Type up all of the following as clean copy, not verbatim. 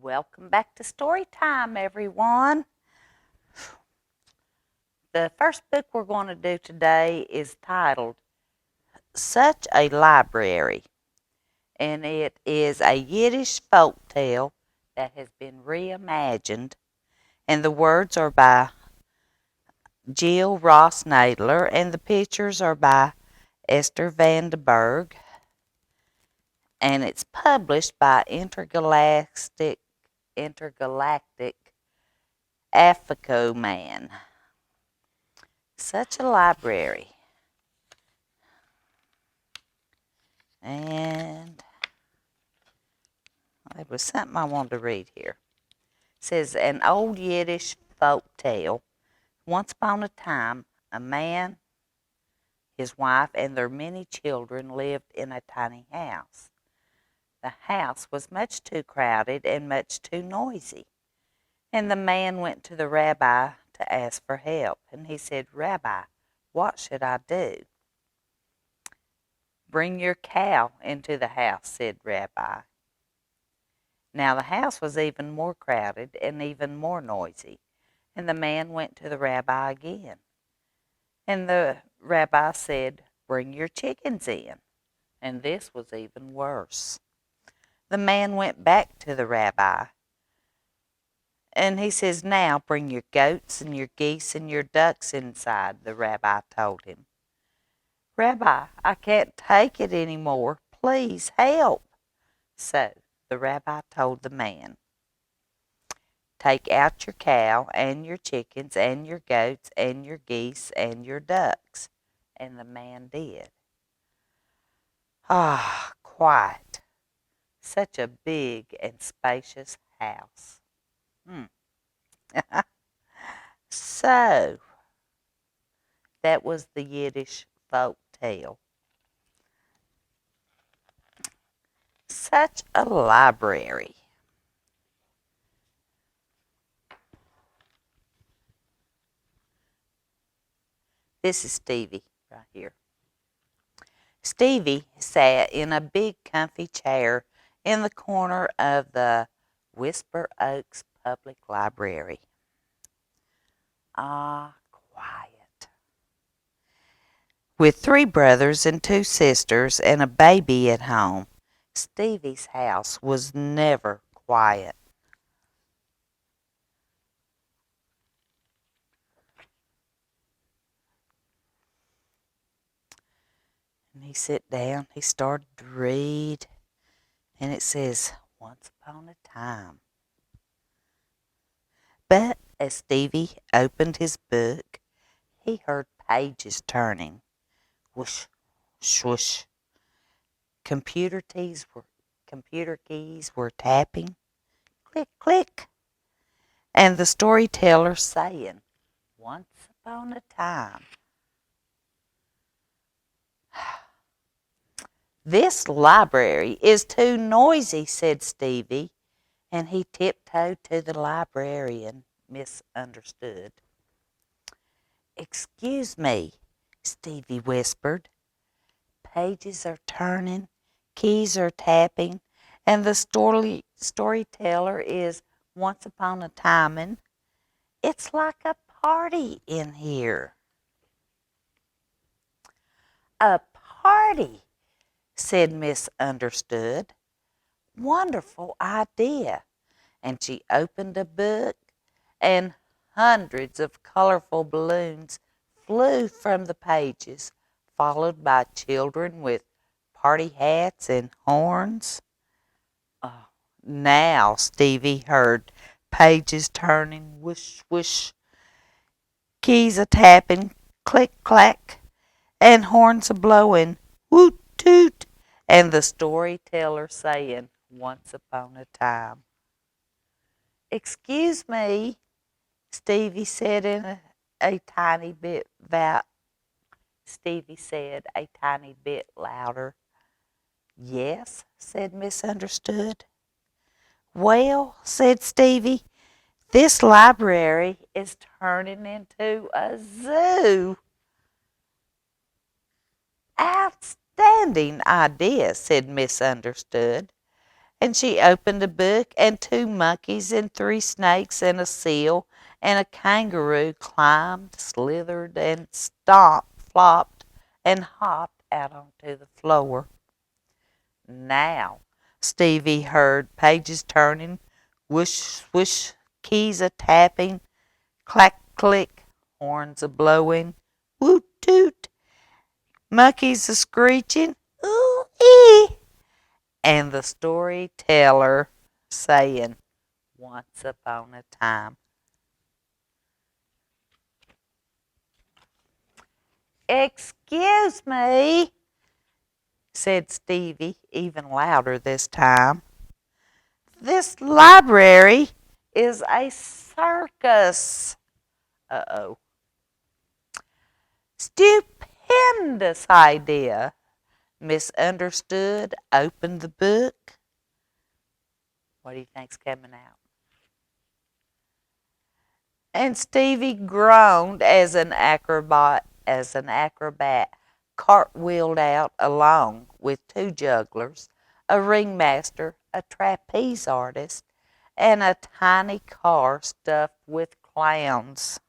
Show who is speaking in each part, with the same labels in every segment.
Speaker 1: Welcome back to Storytime, everyone. The first book we're going to do today is titled Such a Library, and it is a Yiddish folk tale that has been reimagined, and the words are by Jill Ross Nadler, and the pictures are by Esther Van de Berg, and it's published by Intergalactic Afico Man. Such a library. And there was something I wanted to read here. It says, an old Yiddish folk tale. Once upon a time, a man, his wife, and their many children lived in a tiny house. The house was much too crowded and much too noisy. And the man went to the rabbi to ask for help. And he said, Rabbi, what should I do? Bring your cow into the house, said Rabbi. Now the house was even more crowded and even more noisy, and the man went to the rabbi again. And the rabbi said, bring your chickens in. And this was even worse. The man went back to the rabbi, and he says, now bring your goats and your geese and your ducks inside, the rabbi told him. Rabbi, I can't take it anymore. Please help. So the rabbi told the man, take out your cow and your chickens and your goats and your geese and your ducks. And the man did. Ah, quiet. Such a big and spacious house. So, that was the Yiddish folk tale. Such a library. This is Stevie right here. Stevie sat in a big comfy chair in the corner of the Whisper Oaks Public Library. Ah, quiet. With 3 brothers and 2 sisters and a baby at home, Stevie's house was never quiet. And he sat down, he started to read, and it says, once upon a time. But as Stevie opened his book, he heard pages turning. Whoosh, swoosh. Computer keys were tapping. Click, click. And the storyteller saying, once upon a time. This library is too noisy, said Stevie, and he tiptoed to the librarian, misunderstood. Excuse me, Stevie whispered. Pages are turning, keys are tapping, and the storyteller is once upon a timing. It's like a party in here. A party, said Misunderstood. Wonderful idea. And she opened a book, and hundreds of colorful balloons flew from the pages, followed by children with party hats and horns. Oh, now Stevie heard pages turning, whoosh, whoosh, keys a tapping, click, clack, and horns a blowing, woot, toot, and the storyteller saying, once upon a time. Excuse me, Stevie said a tiny bit Stevie said a tiny bit louder. Yes, said Misunderstood. Well, said Stevie, this library is turning into a zoo. Outstanding idea, said Misunderstood. And she opened the book, and 2 monkeys and 3 snakes and a seal and a kangaroo climbed, slithered, and stomped, flopped, and hopped out onto the floor. Now, Stevie heard pages turning, whoosh, swoosh, keys a tapping, clack, click, horns a blowing, woot, toot, monkeys a screeching, ooh, ee, and the storyteller saying, once upon a time. Excuse me, said Stevie, even louder this time. This library is a circus. Uh-oh. Stupendous idea. Misunderstood, opened the book. What do you think's coming out? And Stevie groaned as an acrobat cartwheeled out along with 2 jugglers, a ringmaster, a trapeze artist, and a tiny car stuffed with clowns.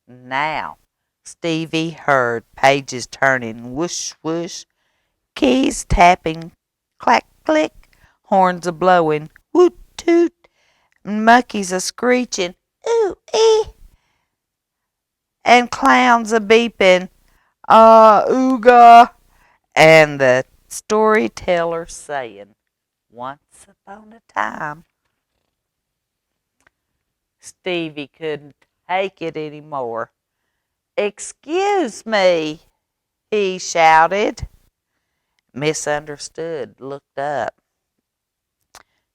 Speaker 1: Now, Stevie heard pages turning, whoosh, whoosh, keys tapping, clack, click, horns a blowing, woot, toot, monkeys a screeching, ooh, ee, and clowns a beeping, ah, ooga, and the storyteller saying, once upon a time. Stevie couldn't take it any more. Excuse me, he shouted. Misunderstood looked up.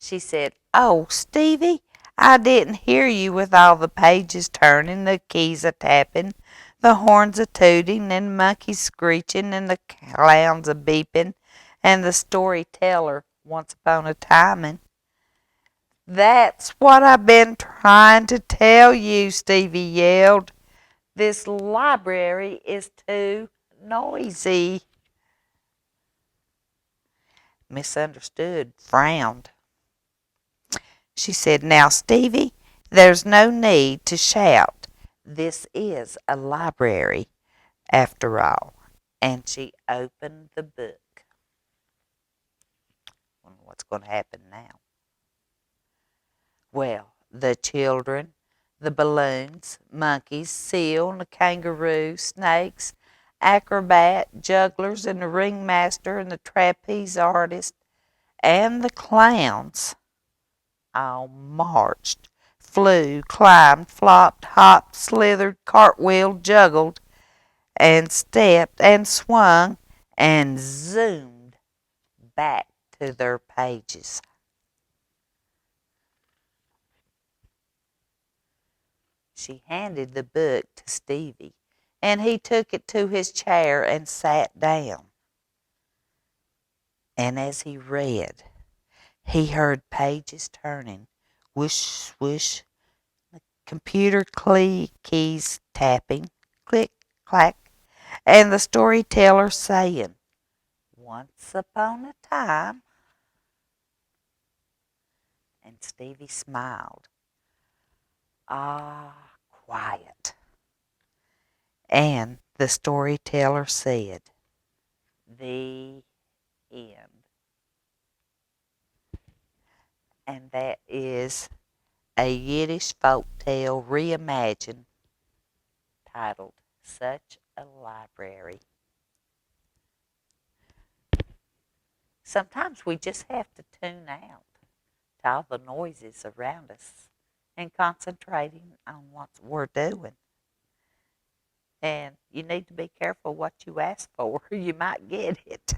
Speaker 1: She said, oh, Stevie, I didn't hear you with all the pages turning, the keys a-tapping, the horns a-tooting, and monkeys screeching, and the clowns a-beeping, and the storyteller once upon a timing. That's what I've been trying to tell you, Stevie yelled. This library is too noisy. Misunderstood frowned. She said, now, Stevie, there's no need to shout. This is a library, after all. And she opened the book. I wonder what's going to happen now. Well, the children, the balloons, monkeys, seal, and the kangaroo, snakes, acrobat, jugglers, and the ringmaster, and the trapeze artist, and the clowns all marched, flew, climbed, flopped, hopped, slithered, cartwheeled, juggled, and stepped, and swung, and zoomed back to their pages. She handed the book to Stevie, and he took it to his chair and sat down. And as he read, he heard pages turning, whoosh, swoosh, the computer keys tapping, click, clack, and the storyteller saying, once upon a time. And Stevie smiled. Ah, quiet. And the storyteller said, the end. And that is a Yiddish folk tale reimagined titled Such a Library. Sometimes we just have to tune out to all the noises around us and concentrating on what we're doing. And you need to be careful what you ask for. You might get it.